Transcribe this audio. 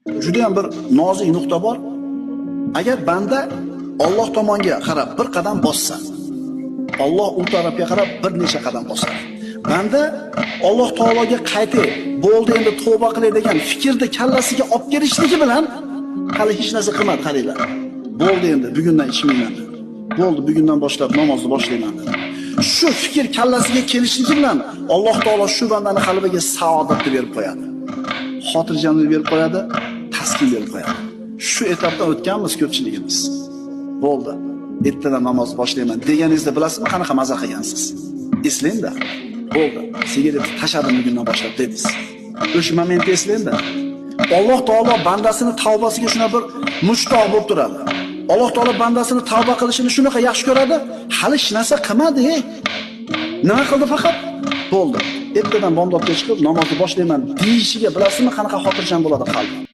Juda ham bir nozik nuqta bor. Agar banda Alloh tomonga qarab bir qadam bossa, Alloh u tarafga qarab bir necha qadam bosadi. Banda Alloh taologa qaytib, bo'ldi endi tavba qilay degan fikrni kallasiga olib kelishligi bilan hali hech narsa qilmadi, qaranglar. Bo'ldi endi bugundan ichmayman. Bo'ldi bugundan boshlab namozni boshlayman. Shu fikr kallasiga kelishligi bilan Alloh taolo shu bandani qalbiga saodatni berib qo'yadi. Xotirjamlik berib qo'yadi, taskin berib qo'yadi. Shu etapdan o'tganmiz ko'pchiligimiz. Bo'ldi. Ertadan namoz boshlayman deganingizda bilasizmi qanaqa maza qilgansiz? Eslangda. Bo'ldi. Sigaret tashladim bugundan boshlab dedingiz. O'sha momentni eslangda. Alloh taolo bandasini tavbasiga shuna bir mushtoq bo'lib turadi. Alloh taolo bandasini tavba qilishini shunaqa yaxshi ko'radi. Hali hech narsa qilmadi. Nima qildi faqat? Bo'ldi. Ertadan bomdodga chiqib namozni boshlayman deyishiga bilasizmi qanaqa xotirjam bo'ladi qalbi?